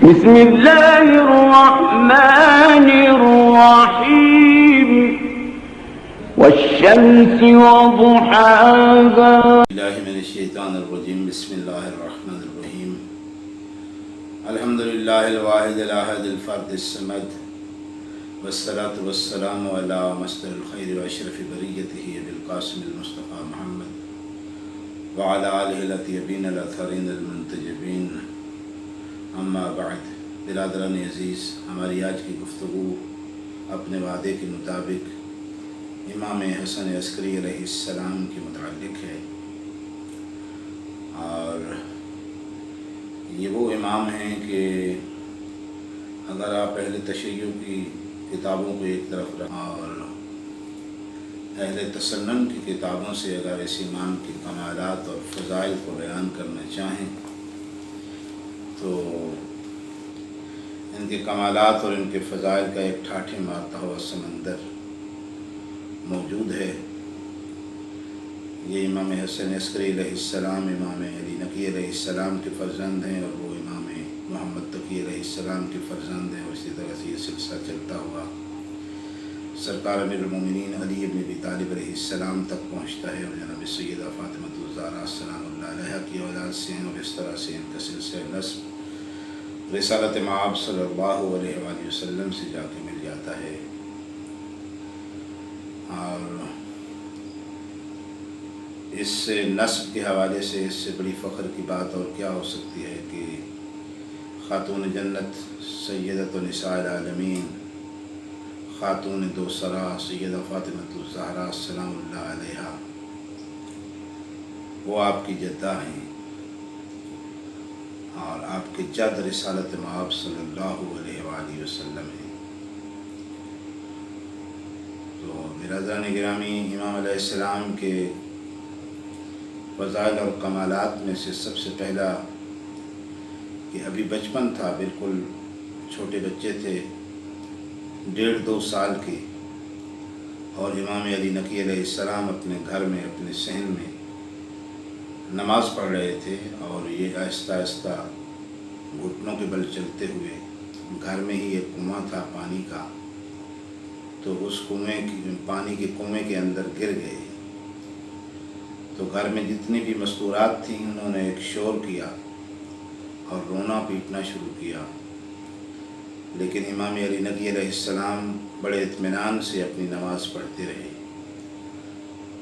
بسم اللہ الرحمن الرحیم والشمس وضحاها اللہ من الشیطان الرجیم بسم اللہ الرحمن الرحیم الحمدللہ الواحد الاحد الفرد الصمد والصلاة والسلام علی مصدر الخیر واشرف بریتہ ابی القاسم المصطفى محمد وعلی آلہ الاطیبین الاطہرین المنتجبین اما بعد۔ برادران عزیز، ہماری آج کی گفتگو اپنے وعدے کے مطابق امام حسن عسکری علیہ السلام کے متعلق ہے، اور یہ وہ امام ہیں کہ اگر آپ اہل تشیع کی کتابوں کو ایک طرف رکھیں اور اہل تسنن کی کتابوں سے اگر اس امام کے کمالات اور فضائل کو بیان کرنا چاہیں تو ان کے کمالات اور ان کے فضائل کا ایک ٹھاٹھے مارتا ہوا سمندر موجود ہے۔ یہ امام حسن عسکری علیہ السلام امام علی نقی علیہ السلام کے فرزند ہیں، اور وہ امام محمد تقی علیہ السلام کے فرزند ہیں، اور اسی طرح سے یہ سلسلہ چلتا ہوا سرکار امیر المومنین علی ابن ابی طالب علیہ السلام تک پہنچتا ہے، اور جناب سیدہ فاطمہ الزہرا سلام اللہ علیہا کی اولاد سے ہیں، اور اس طرح سے ان کا سلسلہ نسب رسالت مآب صلی اللہ علیہ وآلہ وسلم سے جا کے مل جاتا ہے۔ اور اس سے نسب کے حوالے سے اس سے بڑی فخر کی بات اور کیا ہو سکتی ہے کہ خاتون جنت سیدۃ النساء العالمین، خاتون دو سرا سیدہ فاطمہ الزہرا سلام اللہ علیہا، وہ آپ کی جدہ ہیں، اور آپ کے جد رسالت مآب صلی اللہ علیہ وآلہ وسلم ہیں۔ تو برادران گرامی، امام علیہ السلام کے فضائل اور کمالات میں سے سب سے پہلا کہ ابھی بچپن تھا، بالکل چھوٹے بچے تھے، 1.5-2 سال کے، اور امام علی نقی علیہ السلام اپنے گھر میں اپنے صحن میں نماز پڑھ رہے تھے، اور یہ آہستہ آہستہ گھٹنوں کے بل چلتے ہوئے گھر میں ہی ایک کنواں تھا پانی کا، تو اس پانی کے کنویں کے اندر گر گئے۔ تو گھر میں جتنی بھی مستورات تھیں انہوں نے ایک شور کیا اور رونا پیٹنا شروع کیا، لیکن امام علی نقی علیہ السلام بڑے اطمینان سے اپنی نماز پڑھتے رہے،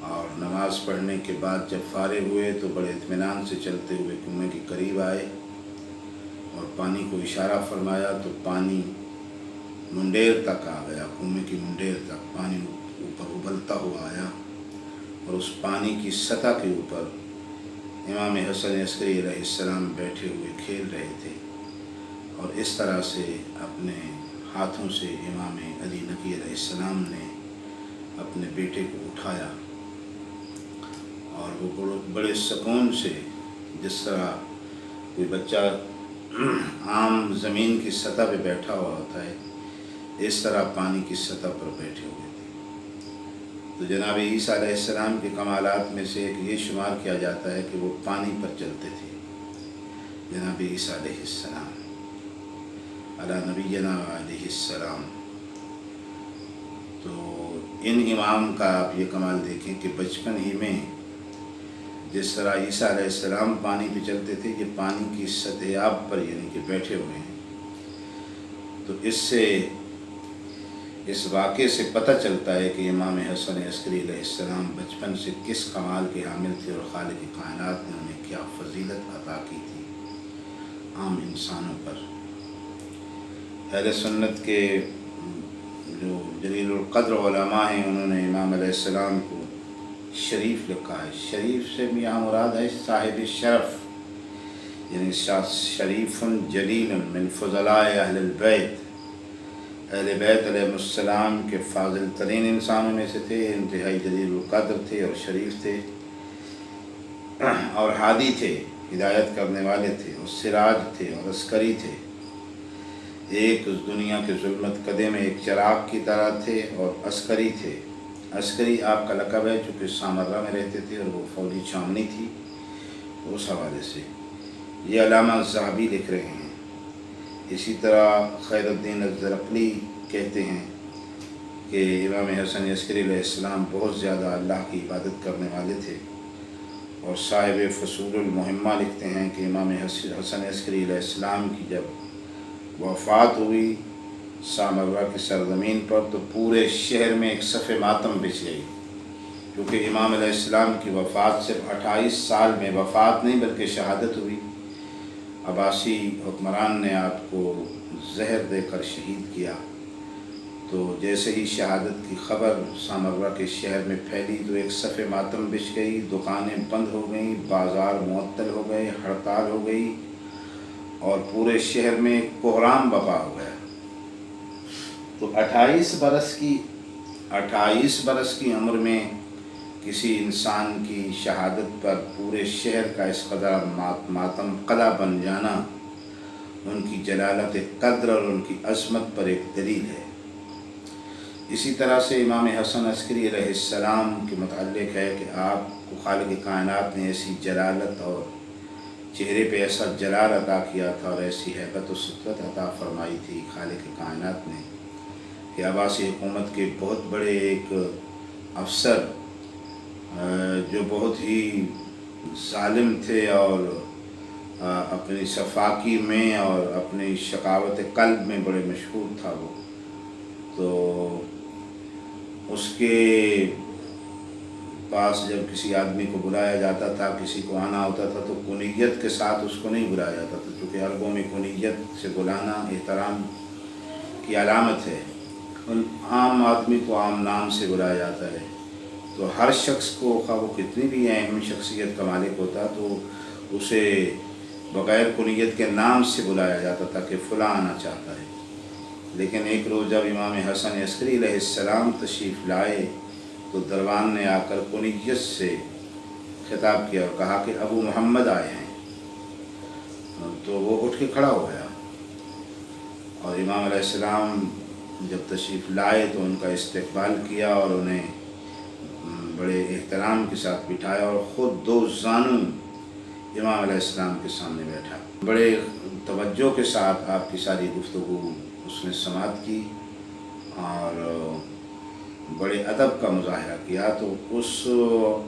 اور نماز پڑھنے کے بعد جب فارغ ہوئے تو بڑے اطمینان سے چلتے ہوئے کنویں کے قریب آئے اور پانی کو اشارہ فرمایا، تو پانی منڈیر تک آ گیا، کنویں کی منڈیر تک پانی اوپر ابلتا ہوا آیا، اور اس پانی کی سطح کے اوپر امام حسن عسکری علیہ السلام بیٹھے ہوئے کھیل رہے تھے، اور اس طرح سے اپنے ہاتھوں سے امام علی نقی علیہ السلام نے اپنے بیٹے کو اٹھایا، اور وہ بڑے سکون سے، جس طرح کوئی بچہ عام زمین کی سطح پہ بیٹھا ہوا ہوتا ہے، اس طرح پانی کی سطح پر بیٹھے ہوئے تھے۔ تو جناب عیسیٰ علیہ السلام کے کمالات میں سے ایک یہ شمار کیا جاتا ہے کہ وہ پانی پر چلتے تھے، جناب عیسیٰ علیہ السلام علی نبینا علیہ السلام۔ تو ان امام کا آپ یہ کمال دیکھیں کہ بچپن ہی میں جس طرح عیسیٰ علیہ السلام پانی پہ چلتے تھے، یہ پانی کی سطح آب پر یعنی کہ بیٹھے ہوئے ہیں۔ تو اس واقعے سے پتہ چلتا ہے کہ امام حسن عسکری علیہ السلام بچپن سے کس کمال کے حامل تھے، اور خالق کائنات نے انہیں کیا فضیلت عطا کی تھی عام انسانوں پر۔ اہل سنت کے جو جلیل القدر علماء ہیں، انہوں نے امام علیہ السلام کو شریف لکھا ہے۔ شریف سے بھی یہاں مراد ہے صاحب شرف، یعنی شریف جلیل من فضلاء اہل البیت، اہل بیت علیہ السلام کے فاضل ترین انسانوں میں سے تھے، انتہائی جلیل القدر تھے اور شریف تھے، اور ہادی تھے، ہدایت کرنے والے تھے، اور سراج تھے اور عسکری تھے، ایک اس دنیا کے ظلمت کدے میں ایک چراغ کی طرح تھے، اور عسکری تھے۔ عسکری آپ کا لقب ہے چونکہ سامرہ میں رہتے تھے، اور وہ فوجی چھاونی تھی، تو اس حوالے سے یہ علامہ ذہبی لکھ رہے ہیں اسی طرح خیر الدین الزرقلی کہتے ہیں کہ امام حسن عسکری علیہ السلام بہت زیادہ اللہ کی عبادت کرنے والے تھے، اور صاحب فصول المہمہ لکھتے ہیں کہ امام حسن عسکری علیہ السلام کی جب وفات ہوئی سامرہ کی سرزمین پر تو پورے شہر میں ایک صف ماتم بچھ گئی، کیونکہ امام علیہ السلام کی وفات صرف 28 سال میں وفات نہیں بلکہ شہادت ہوئی۔ عباسی حکمران نے آپ کو زہر دے کر شہید کیا، تو جیسے ہی شہادت کی خبر سامرہ کے شہر میں پھیلی تو ایک صف ماتم بچھ گئی، دکانیں بند ہو گئیں، بازار معطل ہو گئے، ہڑتال ہو گئی، اور پورے شہر میں کہرام برپا ہو گیا۔ تو 28 برس کی عمر میں کسی انسان کی شہادت پر پورے شہر کا اس قدر ماتم قلع بن جانا ان کی جلالت قدر اور ان کی عظمت پر ایک دلیل ہے۔ اسی طرح سے امام حسن عسکری علیہ السلام کے متعلق ہے کہ آپ کو خالق کائنات نے ایسی جلالت اور چہرے پہ ایسا جلال عطا کیا تھا اور ایسی ہیبت و سطوت عطا فرمائی تھی خالق کائنات نے کہ عباسی حکومت کے بہت بڑے ایک افسر جو بہت ہی ظالم تھے اور اپنی صفاکی میں اور اپنی شقاوت قلب میں بڑے مشہور تھا وہ، تو اس کے پاس جب کسی آدمی کو بلایا جاتا تھا، کسی کو آنا ہوتا تھا، تو کنیت کے ساتھ اس کو نہیں بلایا جاتا تھا، کیونکہ عربوں میں کنیت سے بلانا احترام کی علامت ہے، عام آدمی کو عام نام سے بلایا جاتا ہے۔ تو ہر شخص کو خواہ وہ کتنی بھی اہم شخصیت کا مالک ہوتا تو اسے بغیر کنیت کے نام سے بلایا جاتا تھا کہ فلاں آنا چاہتا ہے۔ لیکن ایک روز جب امام حسن عسکری علیہ السلام تشریف لائے تو دربان نے آ کر کنیت سے خطاب کیا اور کہا کہ ابو محمد آئے ہیں، تو وہ اٹھ کے کھڑا ہو گیا، اور امام علیہ السلام جب تشریف لائے تو ان کا استقبال کیا اور انہیں بڑے احترام کے ساتھ بٹھایا اور خود 2 زانو امام علیہ السلام کے سامنے بیٹھا۔ بڑے توجہ کے ساتھ آپ کی ساری گفتگو اس نے سماعت کی اور بڑے ادب کا مظاہرہ کیا۔ تو اس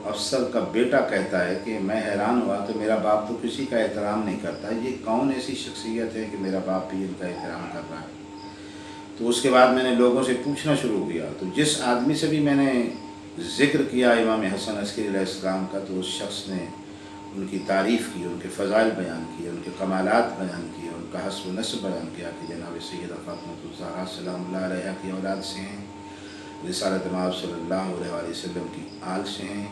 افسر کا بیٹا کہتا ہے کہ میں حیران ہوا کہ میرا باپ تو کسی کا احترام نہیں کرتا، یہ کون ایسی شخصیت ہے کہ میرا باپ بھی ان کا احترام کر رہا ہے۔ تو اس کے بعد میں نے لوگوں سے پوچھنا شروع کیا، تو جس آدمی سے بھی میں نے ذکر کیا امام حسن عسکری علیہ السلام کا، تو اس شخص نے ان کی تعریف کی، ان کے فضائل بیان کیے، ان کے کمالات بیان کیے، ان کا حسب و نسب بیان کیا کہ جناب سیدہ فاطمہ الزہرا سلام اللہ علیہا کی اولاد سے ہیں، رسالت مآب صلی اللہ علیہ وآلہ وسلم کی آل سے ہیں،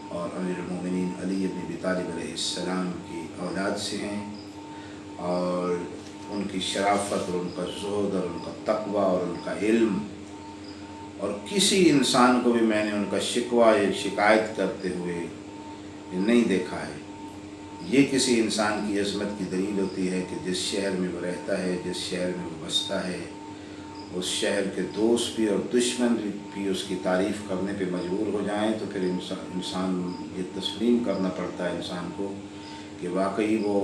اور امیر المومنین علی بن ابی طالب علیہ السلام کی اولاد سے ہیں، اور ان کی شرافت اور ان کا زہد اور ان کا تقوی اور ان کا علم، اور کسی انسان کو بھی میں نے ان کا شکوہ یا شکایت کرتے ہوئے نہیں دیکھا ہے۔ یہ کسی انسان کی عظمت کی دلیل ہوتی ہے کہ جس شہر میں وہ رہتا ہے، جس شہر میں وہ بستا ہے، اس شہر کے دوست بھی اور دشمن بھی اس کی تعریف کرنے پہ مجبور ہو جائیں تو پھر انسان یہ تسلیم کرنا پڑتا ہے انسان کو کہ واقعی وہ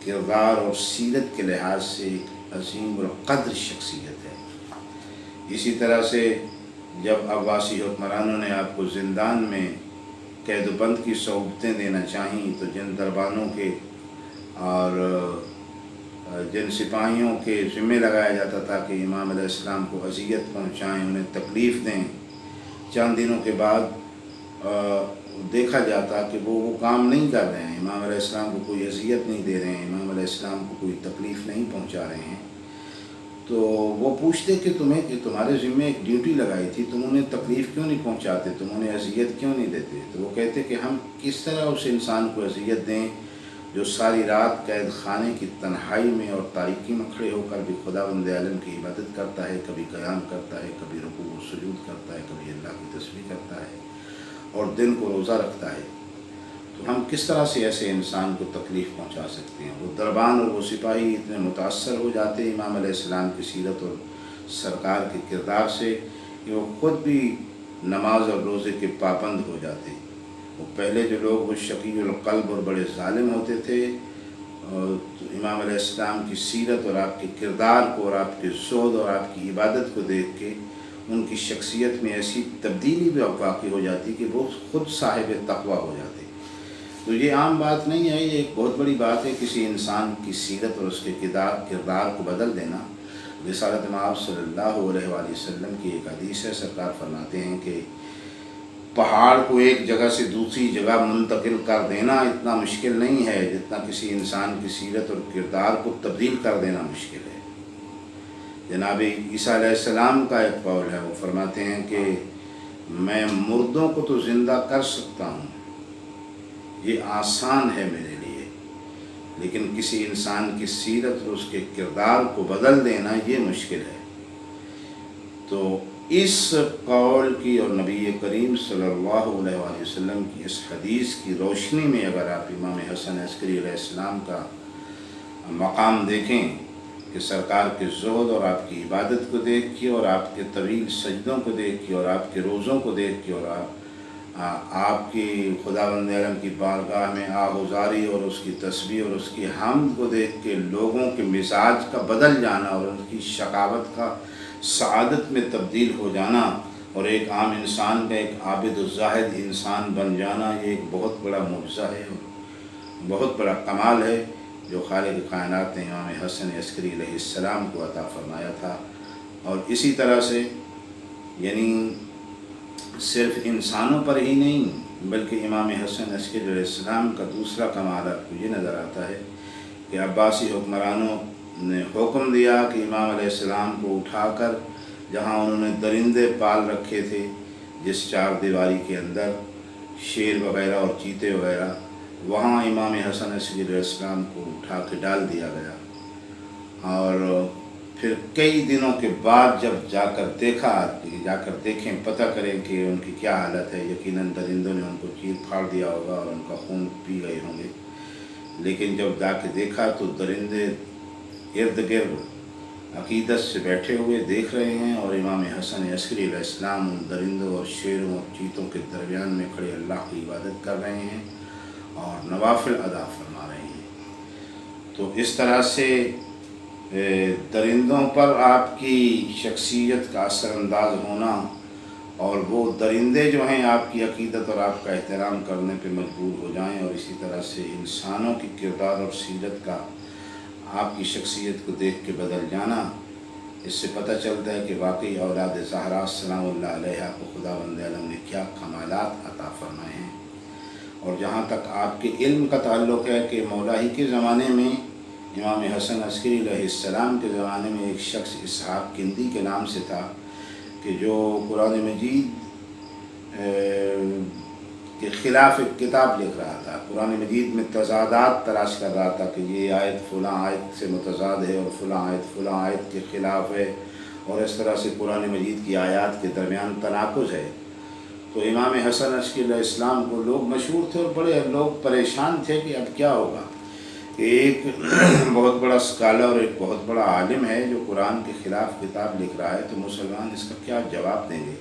کردار اور سیرت کے لحاظ سے ایک عظیم القدر شخصیت ہے۔ اسی طرح سے جب عباسی حکمرانوں نے آپ کو زندان میں قید و بند کی صحبتیں دینا چاہیں تو جن دربانوں کے اور جن سپاہیوں کے ذمہ لگایا جاتا تھا کہ امام علیہ السلام کو اذیت پہنچائیں، انہیں تکلیف دیں، چند دنوں کے بعد دیکھا جاتا کہ وہ کام نہیں کر رہے ہیں، امام علیہ السلام کو کوئی اذیت نہیں دے رہے ہیں، امام علیہ السلام کو کوئی تکلیف نہیں پہنچا رہے ہیں، تو وہ پوچھتے کہ تمہارے ذمہ ایک ڈیوٹی لگائی تھی، تم انہیں تکلیف کیوں نہیں پہنچاتے، تم انہیں اذیت کیوں نہیں دیتے؟ تو وہ کہتے کہ ہم کس طرح اس انسان کو اذیت دیں جو ساری رات قید خانے کی تنہائی میں اور تاریکی میں کھڑے ہو کر بھی خداوند عالم کی عبادت کرتا ہے، کبھی قیام کرتا ہے، کبھی رکوع و سجود کرتا ہے، کبھی اللہ کی تسبیح کرتا ہے اور دن کو روزہ رکھتا ہے، تو ہم کس طرح سے ایسے انسان کو تکلیف پہنچا سکتے ہیں؟ وہ دربان اور وہ سپاہی اتنے متاثر ہو جاتے امام علیہ السلام کی سیرت اور سرکار کے کردار سے کہ وہ خود بھی نماز اور روزے کے پابند ہو جاتے۔ وہ پہلے جو لوگ وہ شقی القلب اور بڑے ظالم ہوتے تھے، تو امام علیہ السلام کی سیرت اور آپ کے کردار کو اور آپ کے زہد اور آپ کی عبادت کو دیکھ کے ان کی شخصیت میں ایسی تبدیلی بھی واقع ہو جاتی کہ وہ خود صاحب تقویٰ ہو جاتے۔ تو یہ عام بات نہیں ہے، یہ ایک بہت بڑی بات ہے کسی انسان کی سیرت اور اس کے کردار کو بدل دینا۔ رسالت مآب صلی اللہ علیہ وآلہ وسلم کی ایک حدیث ہے، سرکار فرماتے ہیں کہ پہاڑ کو ایک جگہ سے دوسری جگہ منتقل کر دینا اتنا مشکل نہیں ہے جتنا کسی انسان کی سیرت اور کردار کو تبدیل کر دینا مشکل ہے۔ جناب عیسیٰ علیہ السلام کا ایک قول ہے، وہ فرماتے ہیں کہ میں مردوں کو تو زندہ کر سکتا ہوں، یہ آسان ہے میرے لیے، لیکن کسی انسان کی سیرت اور اس کے کردار کو بدل دینا یہ مشکل ہے۔ تو اس قول کی اور نبی کریم صلی اللہ علیہ وآلہ وسلم کی اس حدیث کی روشنی میں اگر آپ امام حسن عسکری علیہ السلام کا مقام دیکھیں کہ سرکار کے زہد اور آپ کی عبادت کو دیکھ کے اور آپ کے طویل سجدوں کو دیکھ کے اور آپ کے روزوں کو دیکھ کے اور آپ کی خداوند عالم کی بارگاہ میں آہوزاری اور اس کی تسبیح اور اس کی حمد کو دیکھ کے لوگوں کے مزاج کا بدل جانا اور ان کی شقاوت کا سعادت میں تبدیل ہو جانا اور ایک عام انسان کا ایک عابد و زاہد انسان بن جانا، یہ ایک بہت بڑا معجزہ ہے اور بہت بڑا کمال ہے جو خالق کائنات نے امام حسن عسکری علیہ السلام کو عطا فرمایا تھا۔ اور اسی طرح سے یعنی صرف انسانوں پر ہی نہیں بلکہ امام حسن عسکری علیہ السلام کا دوسرا کمال آپ کو یہ نظر آتا ہے کہ عباسی حکمرانوں نے حکم دیا کہ امام علیہ السلام کو اٹھا کر جہاں انہوں نے درندے پال رکھے تھے، جس چار دیواری کے اندر شیر وغیرہ اور چیتے وغیرہ، وہاں امام حسن عسکری علیہ السلام کو اٹھا کے ڈال دیا گیا۔ اور پھر کئی دنوں کے بعد جب جا کر دیکھیں پتہ کریں کہ ان کی کیا حالت ہے، یقیناً درندوں نے ان کو چیر پھاڑ دیا ہوگا اور ان کا خون پی گئے ہوں گے، لیکن جب جا کے دیکھا تو درندے ارد گرد عقیدت سے بیٹھے ہوئے دیکھ رہے ہیں اور امام حسن عسکری علیہ السلام ان درندوں اور شیروں اور چیتوں کے درمیان میں کھڑے اللہ کی عبادت کر رہے ہیں اور نوافل ادا فرما رہے ہیں۔ تو اس طرح سے درندوں پر آپ کی شخصیت کا اثر انداز ہونا اور وہ درندے جو ہیں آپ کی عقیدت اور آپ کا احترام کرنے پہ مجبور ہو جائیں، اور اسی طرح سے انسانوں کی کردار اور سیرت کا آپ کی شخصیت کو دیکھ کے بدل جانا، اس سے پتہ چلتا ہے کہ واقعی اولاد زہرا سلام اللہ علیہا کو خداوند عالم نے کیا کمالات عطا فرمائے ہیں۔ اور جہاں تک آپ کے علم کا تعلق ہے کہ مولا ہی کے زمانے میں امام حسن عسکری علیہ السلام کے زمانے میں ایک شخص اسحاق کندی کے نام سے تھا کہ جو قرآن مجید کے خلاف ایک کتاب لکھ رہا تھا، قرآن مجید میں تضادات تلاش کر رہا تھا کہ یہ آیت فلاں آیت سے متضاد ہے اور فلاں آیت کے خلاف ہے، اور اس طرح سے قرآن مجید کی آیات کے درمیان تناقض ہے۔ تو امام حسن عسکری علیہ السلام کو لوگ مشہور تھے اور بڑے لوگ پریشان تھے کہ اب کیا ہوگا، کہ ایک بہت بڑا اسکالر اور ایک بہت بڑا عالم ہے جو قرآن کے خلاف کتاب لکھ رہا ہے، تو مسلمان اس کا کیا جواب دیں گے۔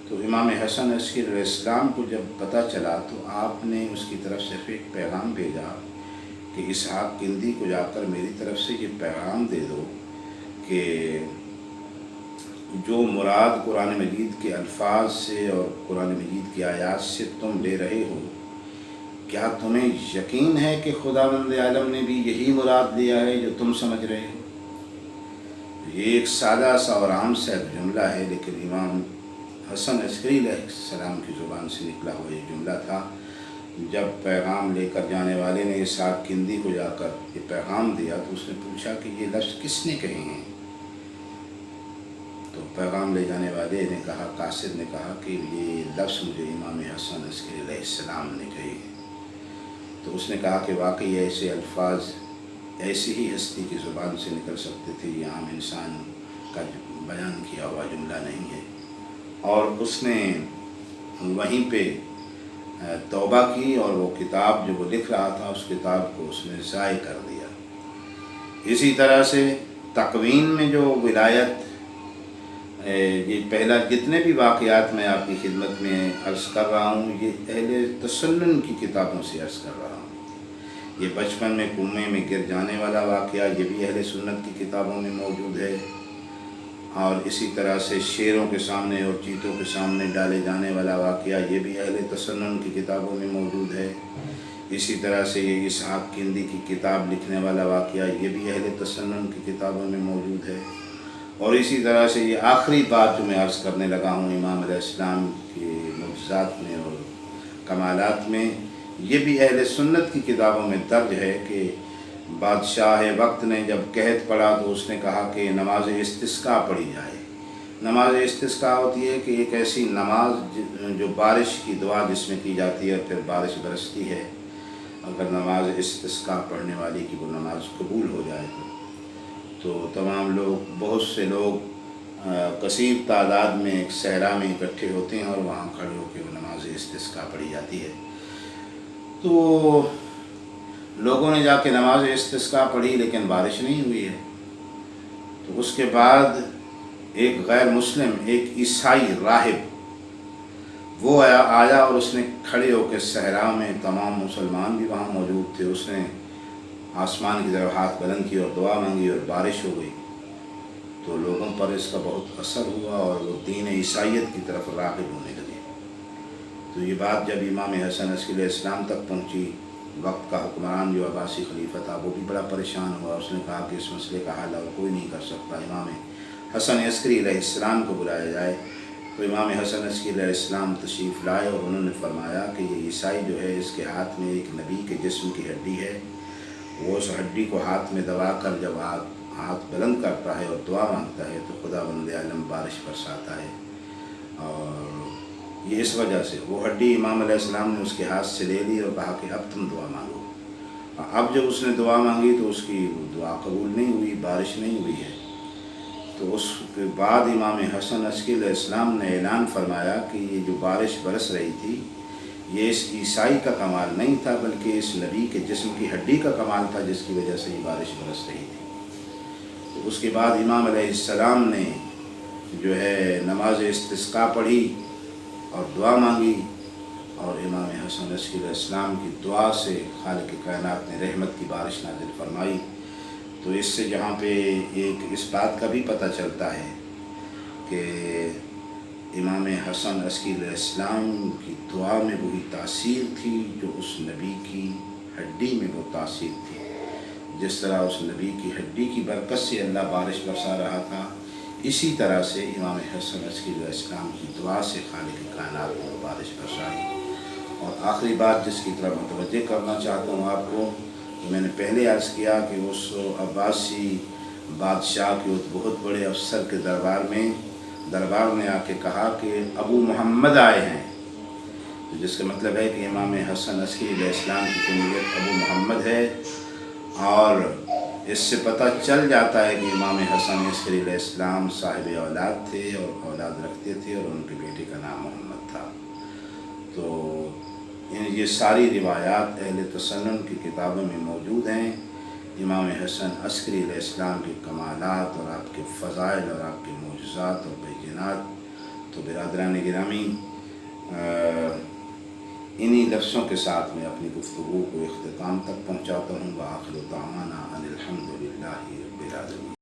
تو امام حسن عسکری علیہ السلام کو جب پتہ چلا تو آپ نے اس کی طرف سے ایک پیغام بھیجا کہ اسحاق کندی کو جا کر میری طرف سے یہ پیغام دے دو کہ جو مراد قرآن مجید کے الفاظ سے اور قرآن مجید کی آیات سے تم لے رہے ہو، کیا تمہیں یقین ہے کہ خداوند عالم نے بھی یہی مراد لیا ہے جو تم سمجھ رہے ہو؟ یہ ایک سادہ سا اور عام سا ایک جملہ ہے، لیکن امام حسن عسکری علیہ السلام کی زبان سے نکلا ہوا یہ جملہ تھا۔ جب پیغام لے کر جانے والے نے اسحاق کندی کو جا کر یہ پیغام دیا تو اس نے پوچھا کہ یہ لفظ کس نے کہے ہیں؟ تو پیغام لے جانے والے نے کہا، قاصد نے کہا کہ یہ لفظ مجھے امام حسن عسکری علیہ السلام نے کہے۔ تو اس نے کہا کہ واقعی ایسے الفاظ ایسی ہی ہستی کی زبان سے نکل سکتے تھے، یہ عام انسان کا بیان کیا ہوا جملہ نہیں ہے۔ اور اس نے وہیں پہ توبہ کی اور وہ کتاب جو وہ لکھ رہا تھا اس کتاب کو اس نے ضائع کر دیا۔ اسی طرح سے تقوین میں جو ولایت، یہ پہلا جتنے بھی واقعات میں آپ کی خدمت میں عرض کر رہا ہوں یہ اہل تسنن کی کتابوں سے عرض کر رہا ہوں یہ بچپن میں کنویں میں گر جانے والا واقعہ یہ بھی اہل سنت کی کتابوں میں موجود ہے، اور اسی طرح سے شیروں کے سامنے اور چیتوں کے سامنے ڈالے جانے والا واقعہ یہ بھی اہل تسنن کی کتابوں میں موجود ہے۔ اسی طرح سے یہ اسحاق کندی کی کتاب لکھنے والا واقعہ یہ بھی اہل تسنن کی کتابوں میں موجود ہے۔ اور اسی طرح سے یہ آخری بات جو میں عرض کرنے لگا ہوں امام علیہ السلام کے معجزات میں اور کمالات میں، یہ بھی اہل سنت کی کتابوں میں درج ہے کہ بادشاہ وقت نے جب قحط پڑا تو اس نے کہا کہ نماز استسقاء پڑھی جائے۔ نماز استسقاء ہوتی ہے کہ ایک ایسی نماز جو بارش کی دعا جس میں کی جاتی ہے اور پھر بارش برستی ہے، اگر نماز استسقاء پڑھنے والی کی وہ نماز قبول ہو جائے تو تمام لوگ، بہت سے لوگ کثیر تعداد میں ایک صحرا میں اکٹھے ہوتے ہیں اور وہاں کھڑے ہو کے وہ نماز استسقاء پڑھی جاتی ہے۔ تو لوگوں نے جا کے نماز استسقاء پڑھی لیکن بارش نہیں ہوئی ہے۔ تو اس کے بعد ایک غیر مسلم، ایک عیسائی راہب وہ آیا اور اس نے کھڑے ہو کے صحرا میں، تمام مسلمان بھی وہاں موجود تھے، اس نے آسمان کی طرف ہاتھ بلند کیا اور دعا مانگی اور بارش ہو گئی۔ تو لوگوں پر اس کا بہت اثر ہوا اور وہ دین عیسائیت کی طرف راغب ہونے لگے۔ تو یہ بات جب امام حسن عسکری علیہ السلام تک پہنچی، وقت کا حکمران جو عباسی خلیفہ تھا وہ بھی بڑا پریشان ہوا، اس نے کہا کہ اس مسئلے کا حل اور کوئی نہیں کر سکتا، امام حسن عسکری علیہ السلام کو بلایا جائے۔ تو امام حسن عسکری علیہ السلام تشریف لائے اور انہوں نے فرمایا کہ یہ عیسائی جو ہے اس کے ہاتھ میں ایک نبی کے جسم کی ہڈی ہے، وہ اس ہڈی کو ہاتھ میں دبا کر جب ہاتھ بلند کرتا ہے اور دعا مانگتا ہے تو خدا بند عالم بارش برساتا ہے۔ اور یہ اس وجہ سے وہ ہڈی امام علیہ السلام نے اس کے ہاتھ سے لے لی اور کہا کہ اب تم دعا مانگو۔ اب جب اس نے دعا مانگی تو اس کی دعا قبول نہیں ہوئی، بارش نہیں ہوئی ہے۔ تو اس کے بعد امام حسن عسکری علیہ السلام نے اعلان فرمایا کہ یہ جو بارش برس رہی تھی یہ اس عیسائی کا کمال نہیں تھا بلکہ اس نبی کے جسم کی ہڈی کا کمال تھا جس کی وجہ سے یہ بارش برس رہی تھی۔ تو اس کے بعد امام علیہ السلام نے جو ہے نماز استسقاء پڑھی اور دعا مانگی، اور امام حسن عسکری علیہ السلام کی دعا سے خالق کائنات نے رحمت کی بارش نازل فرمائی۔ تو اس سے جہاں پہ ایک اس بات کا بھی پتہ چلتا ہے کہ امام حسن عسکری علیہ السلام کی دعا میں وہی تاثیر تھی جو اس نبی کی ہڈی میں وہ تاثیر تھی۔ جس طرح اس نبی کی ہڈی کی برکت سے اللہ بارش برسا رہا تھا، اسی طرح سے امام حسن عسکری علیہ السلام کی دعا سے خالق کائنات نے وہ بارش برسائی۔ اور آخری بات جس کی طرف متوجہ کرنا چاہتا ہوں آپ کو، کہ میں نے پہلے عرض کیا کہ اس عباسی بادشاہ کے اس بہت بڑے افسر کے دربار نے آ کے کہا کہ ابو محمد آئے ہیں، جس کا مطلب ہے کہ امام حسن عسکری علیہ السلام کی کنیت ابو محمد ہے، اور اس سے پتہ چل جاتا ہے کہ امام حسن عسکری علیہ السلام صاحب اولاد تھے اور اولاد رکھتے تھے اور ان کے بیٹے کا نام محمد تھا۔ تو یہ ساری روایات اہل تسنن کی کتابوں میں موجود ہیں۔ امام حسن عسکری علیہ السلام کے کمالات اور آپ کے فضائل اور آپ کے معجزات اور بینات۔ تو برادران گرامی، انہی لفظوں کے ساتھ میں اپنی گفتگو کو اختتام تک پہنچاتا ہوں۔ وآخر دعوانا ان الحمد للہ رب العالمین۔